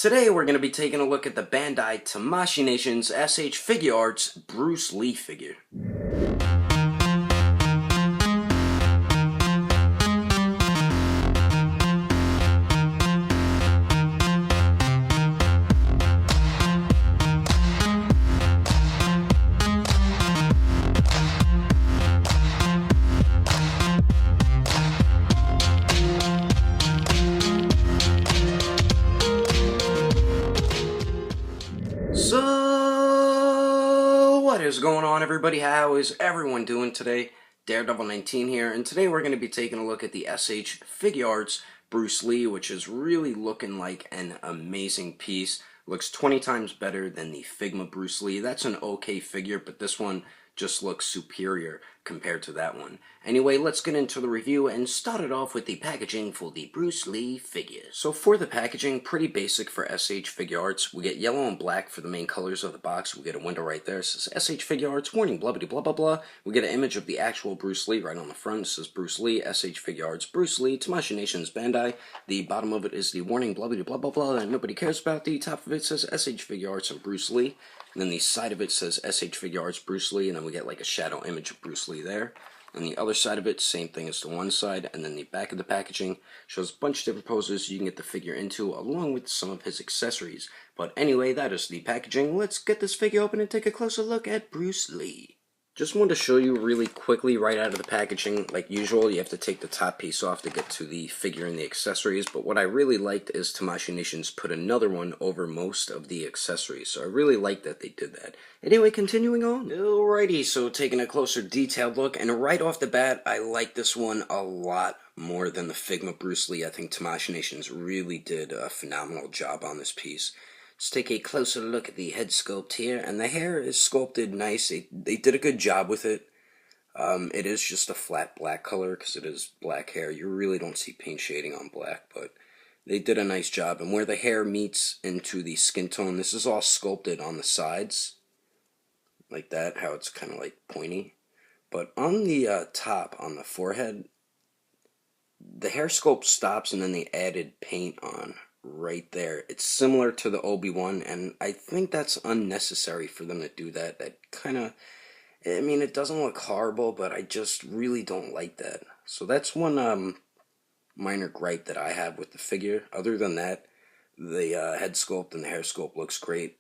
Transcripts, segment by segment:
Today we're going to be taking a look at the Bandai Tamashii Nation's SH Figuarts Bruce Lee figure. So, what is going on, everybody? How is everyone doing today? Daredevil19 here, and today we're going to be taking a look at the SH Figuarts Bruce Lee, which is really looking like an amazing piece. Looks 20 times better than the Figma Bruce Lee. That's an okay figure, but this one just looks superior compared to that one. Anyway, let's get into the review and start it off with the packaging for the Bruce Lee figure. So for the packaging, pretty basic for SH Figuarts. We get yellow and black for the main colors of the box. We get a window right there. It says SH Figuarts, warning, blah blah blah blah blah. We get an image of the actual Bruce Lee right on the front. It says Bruce Lee, SH Figuarts, Bruce Lee, Tamashii Nation's Bandai. The bottom of it is the warning, blah blah blah blah blah, and nobody cares about. The top of it says SH Figuarts and Bruce Lee. And then the side of it says SH Figuarts Bruce Lee, and then we get like a shadow image of Bruce Lee there. And the other side of it, same thing as the one side, and then the back of the packaging shows a bunch of different poses you can get the figure into, along with some of his accessories. But anyway, that is the packaging. Let's get this figure open and take a closer look at Bruce Lee. Just wanted to show you really quickly right out of the packaging. Like usual, you have to take the top piece off to get to the figure and the accessories, but what I really liked is Tamashii Nation's put another one over most of the accessories, so I really like that they did that. Anyway, continuing on. Alrighty, so taking a closer detailed look, and right off the bat, I like this one a lot more than the Figma Bruce Lee. I think Tamashii Nation's really did a phenomenal job on this piece. Let's take a closer look at the head sculpt here, and the hair is sculpted nice. They did a good job with it. It is just a flat black color because it is black hair. You really don't see paint shading on black, but they did a nice job. And where the hair meets into the skin tone, this is all sculpted on the sides, like that, how it's kind of like pointy. But on the top, on the forehead, the hair sculpt stops and then they added paint on right there. It's similar to the Obi-Wan, and I think that's unnecessary for them to do that. That kind of, I mean, it doesn't look horrible, but I just really don't like that. So that's one minor gripe that I have with the figure. Other than that, the head sculpt and the hair sculpt looks great.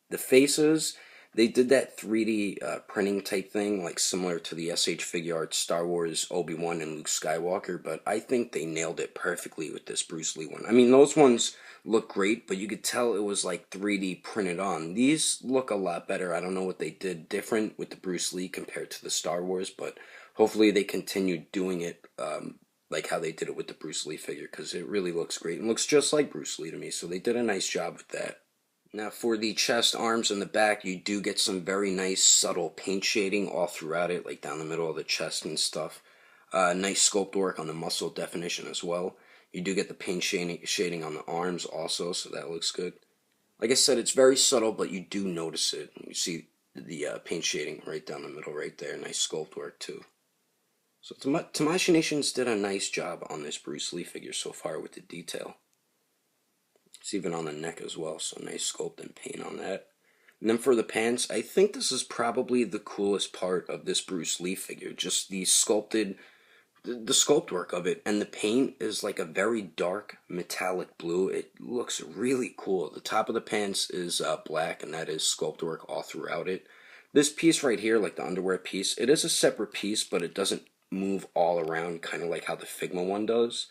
The faces, they did that 3D printing type thing, like similar to the SH Figuarts Star Wars Obi-Wan and Luke Skywalker, but I think they nailed it perfectly with this Bruce Lee one. I mean, those ones look great, but you could tell it was like 3D printed on. These look a lot better. I don't know what they did different with the Bruce Lee compared to the Star Wars, but hopefully they continue doing it like how they did it with the Bruce Lee figure, because it really looks great and looks just like Bruce Lee to me, so they did a nice job with that. Now for the chest, arms, and the back, you do get some very nice subtle paint shading all throughout it, like down the middle of the chest and stuff. Nice sculpt work on the muscle definition as well. You do get the paint shading on the arms also, so that looks good. Like I said, it's very subtle, but you do notice it. You see the paint shading right down the middle right there. Nice sculpt work too. So Tamashii Nations did a nice job on this Bruce Lee figure so far with the detail. It's even on the neck as well, so nice sculpt and paint on that. And then for the pants, I think this is probably the coolest part of this Bruce Lee figure. Just the sculpt work of it, and the paint is like a very dark metallic blue. It looks really cool. The top of the pants is black, and that is sculpt work all throughout it. This piece right here, like the underwear piece, it is a separate piece, but it doesn't move all around, kind of like how the Figma one does.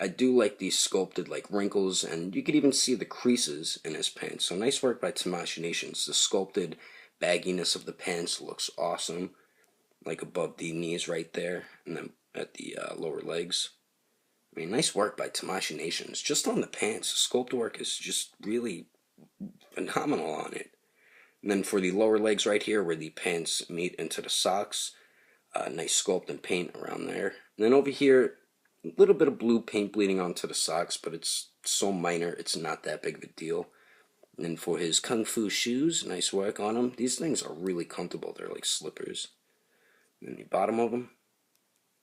I do like these sculpted like wrinkles, and you could even see the creases in his pants. So nice work by Tamashii Nations. The sculpted bagginess of the pants looks awesome, like above the knees right there, and then at the lower legs. I mean, nice work by Tamashii Nations. Just on the pants, the sculpt work is just really phenomenal on it. And then for the lower legs right here, where the pants meet into the socks, nice sculpt and paint around there. And then over here, a little bit of blue paint bleeding onto the socks, but it's so minor, it's not that big of a deal. And then for his Kung Fu shoes, nice work on them. These things are really comfortable. They're like slippers. And then the bottom of them.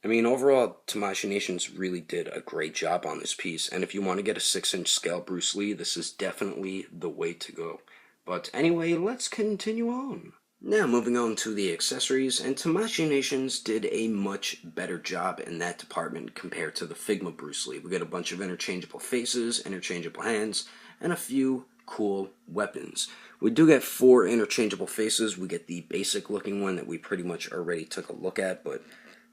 I mean, overall, Tamashii Nations really did a great job on this piece, and if you want to get a 6-inch scale Bruce Lee, this is definitely the way to go. But anyway, let's continue on. Now, moving on to the accessories, and Tamashii Nations did a much better job in that department compared to the Figma Bruce Lee. We get a bunch of interchangeable faces, interchangeable hands, and a few cool weapons. We do get 4 interchangeable faces. We get the basic looking one that we pretty much already took a look at, but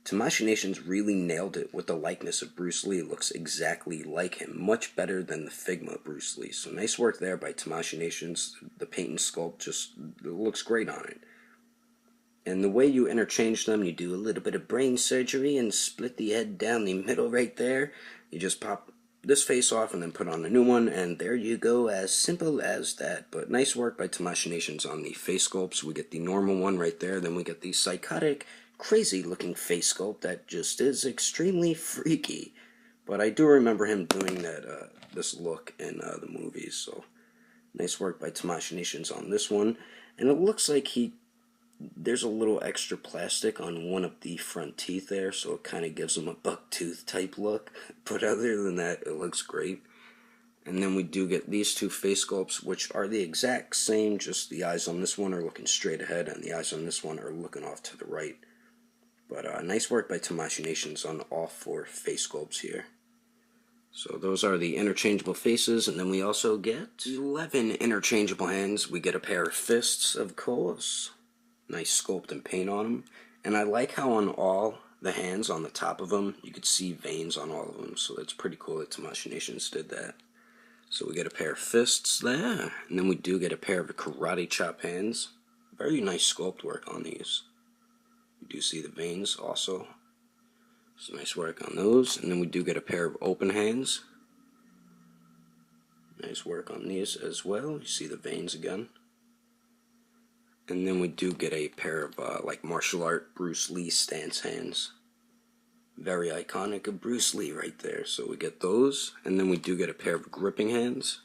Tamashii Nations really nailed it with the likeness of Bruce Lee. It looks exactly like him, much better than the Figma Bruce Lee. So nice work there by Tamashii Nations. The paint and sculpt just looks great on it. And the way you interchange them, you do a little bit of brain surgery and split the head down the middle right there. You just pop this face off and then put on a new one, and there you go, as simple as that. But nice work by Tamashii Nations on the face sculpts. We get the normal one right there, then we get the psychotic, crazy looking face sculpt that just is extremely freaky. But I do remember him doing that this look in the movies, so nice work by Tamashii Nations on this one. And it looks like there's a little extra plastic on one of the front teeth there, so it kind of gives him a buck tooth type look. But other than that, it looks great. And then we do get these 2 face sculpts, which are the exact same, just the eyes on this one are looking straight ahead, and the eyes on this one are looking off to the right. But nice work by Tamashii Nations on all 4 face sculpts here. So those are the interchangeable faces, and then we also get 11 interchangeable hands. We get a pair of fists, of course. Nice sculpt and paint on them. And I like how on all the hands on the top of them, you could see veins on all of them. So that's pretty cool that Tamashii Nations did that. So we get a pair of fists there. And then we do get a pair of karate chop hands. Very nice sculpt work on these. You do see the veins also. So nice work on those. And then we do get a pair of open hands. Nice work on these as well. You see the veins again. And then we do get a pair of like martial art Bruce Lee stance hands. Very iconic of Bruce Lee right there. So we get those. And then we do get a pair of gripping hands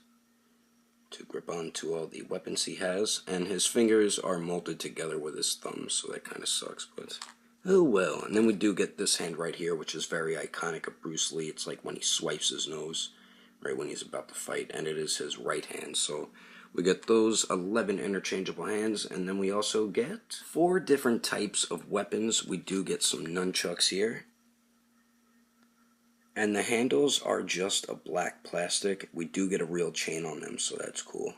to grip onto all the weapons he has. And his fingers are molded together with his thumbs, so that kind of sucks, but oh well. And then we do get this hand right here, which is very iconic of Bruce Lee. It's like when he swipes his nose, right when he's about to fight, and it is his right hand. So we get those 11 interchangeable hands, and then we also get 4 different types of weapons. We do get some nunchucks here. And the handles are just a black plastic. We do get a real chain on them, so that's cool.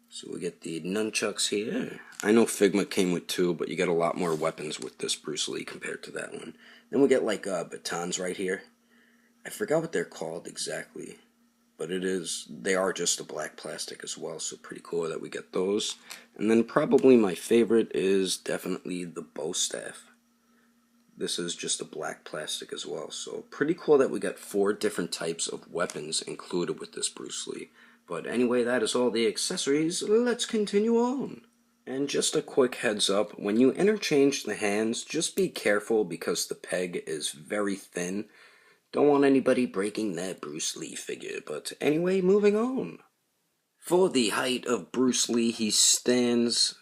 So we get the nunchucks here. I know Figma came with 2, but you get a lot more weapons with this Bruce Lee compared to that one. Then we get like batons right here. I forgot what they're called exactly, but they are just a black plastic as well, so pretty cool that we get those. And then probably my favorite is definitely the bow staff. This is just a black plastic as well, so pretty cool that we got 4 different types of weapons included with this Bruce Lee. But anyway, that is all the accessories. Let's continue on. And just a quick heads up, when you interchange the hands, just be careful because the peg is very thin. Don't want anybody breaking that Bruce Lee figure, but anyway, moving on. For the height of Bruce Lee, he stands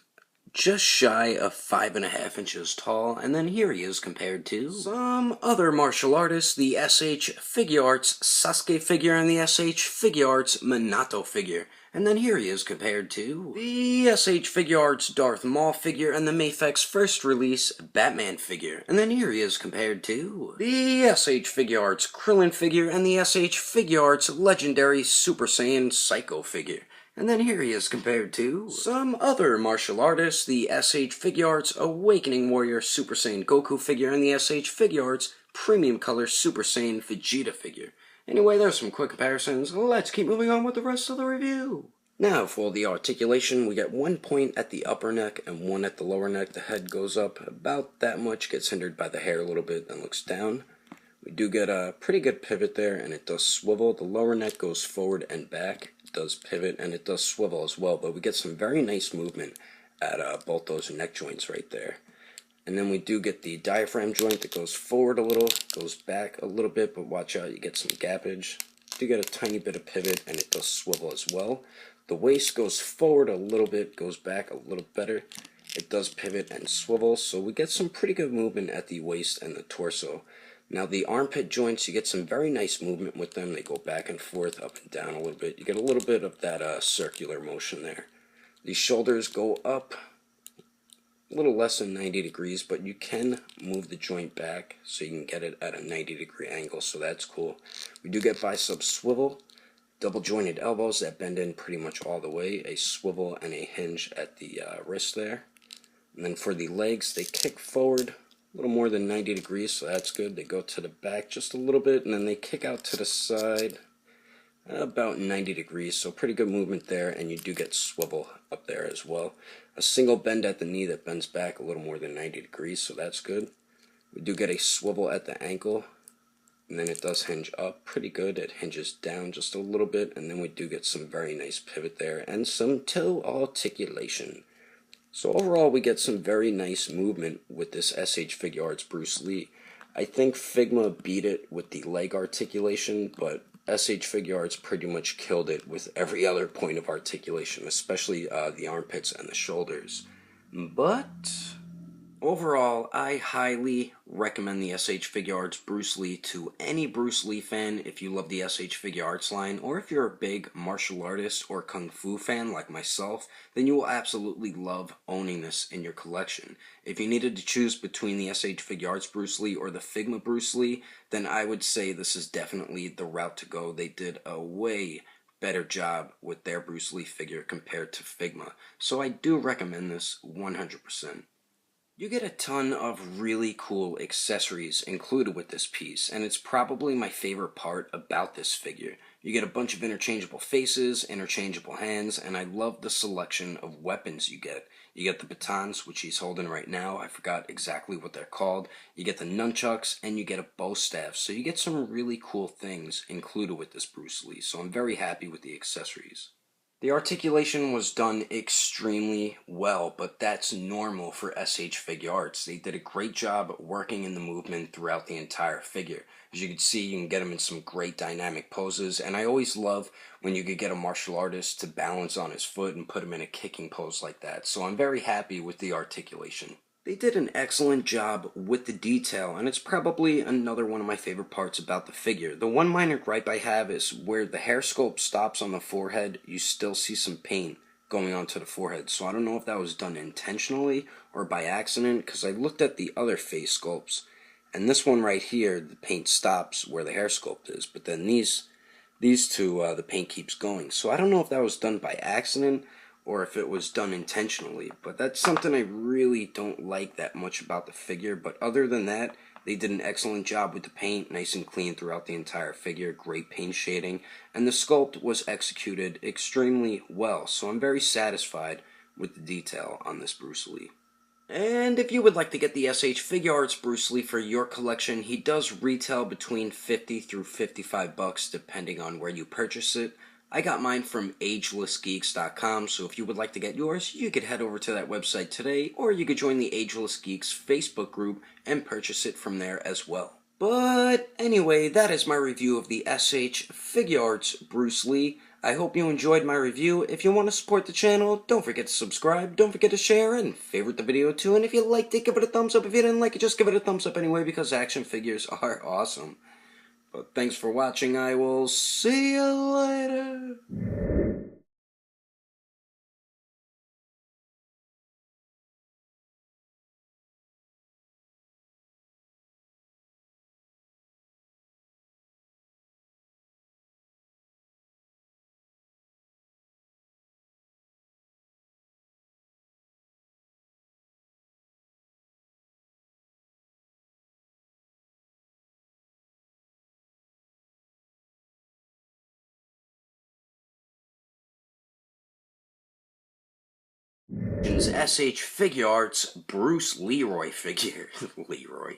just shy of 5.5 inches tall, and then here he is compared to some other martial artists, the SH Figuarts Sasuke figure and the SH Figuarts Minato figure. And then here he is compared to the SH Figuarts Darth Maul figure and the Mafex first release Batman figure. And then here he is compared to the SH Figuarts Krillin figure and the SH Figuarts legendary Super Saiyan Psycho figure. And then here he is compared to some other martial artists, the SH Figuarts Awakening Warrior Super Saiyan Goku figure and the SH Figuarts Premium Color Super Saiyan Vegeta figure. Anyway, there's some quick comparisons. Let's keep moving on with the rest of the review. Now, for the articulation, we get 1 point at the upper neck and 1 at the lower neck. The head goes up about that much, gets hindered by the hair a little bit, then looks down. We do get a pretty good pivot there, and it does swivel. The lower neck goes forward and back. It does pivot, and it does swivel as well, but we get some very nice movement at both those neck joints right there. And then we do get the diaphragm joint that goes forward a little, goes back a little bit, but watch out, you get some gappage. You do get a tiny bit of pivot, and it does swivel as well. The waist goes forward a little bit, goes back a little better, It does pivot and swivel, so we get some pretty good movement at the waist and the torso. Now the armpit joints, you get some very nice movement with them. They go back and forth, up and down a little bit. You get a little bit of that circular motion there. The shoulders go up a little less than 90 degrees, but you can move the joint back so you can get it at a 90-degree angle, so that's cool. We do get bicep swivel, double jointed elbows that bend in pretty much all the way, a swivel and a hinge at the wrist there. And then for the legs, they kick forward a little more than 90 degrees, so that's good. They go to the back just a little bit, and then they kick out to the side about 90 degrees, so pretty good movement there, and you do get swivel up there as well. A single bend at the knee that bends back a little more than 90 degrees, so that's good. We do get a swivel at the ankle, and then it does hinge up pretty good. It hinges down just a little bit, and then we do get some very nice pivot there, and some toe articulation. So overall, we get some very nice movement with this SH Figuarts Bruce Lee. I think Figma beat it with the leg articulation, but SH Figuarts pretty much killed it with every other point of articulation, especially the armpits and the shoulders. But overall, I highly recommend the SH Figuarts Bruce Lee to any Bruce Lee fan if you love the SH Figuarts line, or if you're a big martial artist or kung fu fan like myself, then you will absolutely love owning this in your collection. If you needed to choose between the SH Figuarts Bruce Lee or the Figma Bruce Lee, then I would say this is definitely the route to go. They did a way better job with their Bruce Lee figure compared to Figma, so I do recommend this 100%. You get a ton of really cool accessories included with this piece, and it's probably my favorite part about this figure. You get a bunch of interchangeable faces, interchangeable hands, and I love the selection of weapons you get. You get the batons, which he's holding right now. I forgot exactly what they're called. You get the nunchucks, and you get a bow staff. So you get some really cool things included with this Bruce Lee, so I'm very happy with the accessories. The articulation was done extremely well, but that's normal for SH Figuarts. They did a great job working in the movement throughout the entire figure. As you can see, you can get them in some great dynamic poses, and I always love when you could get a martial artist to balance on his foot and put him in a kicking pose like that, so I'm very happy with the articulation. They did an excellent job with the detail, and it's probably another one of my favorite parts about the figure. The one minor gripe I have is where the hair sculpt stops on the forehead, you still see some paint going onto the forehead. So I don't know if that was done intentionally or by accident, because I looked at the other face sculpts, and this one right here, the paint stops where the hair sculpt is, but then these two, the paint keeps going. So I don't know if that was done by accident or if it was done intentionally, but that's something I really don't like that much about the figure. But other than that, they did an excellent job with the paint, nice and clean throughout the entire figure, great paint shading, and the sculpt was executed extremely well, so I'm very satisfied with the detail on this Bruce Lee. And if you would like to get the SH Figuarts Bruce Lee for your collection, he does retail between $50 through $55 depending on where you purchase it. I got mine from agelessgeeks.com, so if you would like to get yours, you could head over to that website today, or you could join the Ageless Geeks Facebook group and purchase it from there as well. But anyway, that is my review of the SH Figuarts Bruce Lee. I hope you enjoyed my review. If you want to support the channel, don't forget to subscribe, don't forget to share, and favorite the video too. And if you liked it, give it a thumbs up. If you didn't like it, just give it a thumbs up anyway, because action figures are awesome. But thanks for watching. I will see you later. SH Figuarts Bruce Leroy figure. Leroy.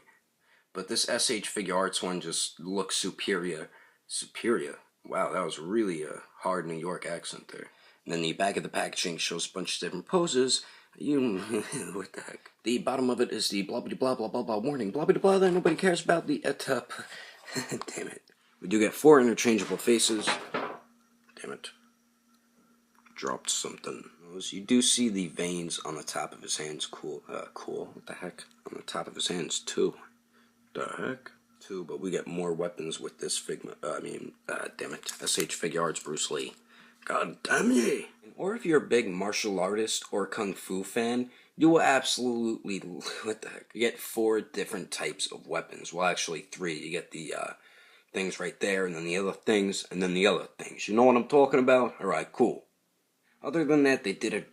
But this SH Figuarts one just looks superior. Superior. Wow, that was really a hard New York accent there. And then the back of the packaging shows a bunch of different poses. What the heck? The bottom of it is the blah blah blah blah blah blah warning. Blah blah blah that nobody cares about the top. Damn it. We do get 4 interchangeable faces. Damn it. dropped something. You do see the veins on the top of his hands. Cool. What the heck? On the top of his hands too. The heck? Too. But we get more weapons with this Figma. Damn it. SH Figuarts Bruce Lee. God damn ye! Or if you're a big martial artist or kung fu fan, you will absolutely, what the heck, you get 4 different types of weapons. Well, actually 3. You get the things right there, and then the other things, and then the other things. You know what I'm talking about? Alright, cool. Other than that, they did a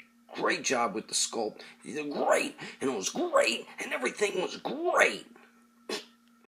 great job with the sculpt. They did great, and it was great, and everything was great.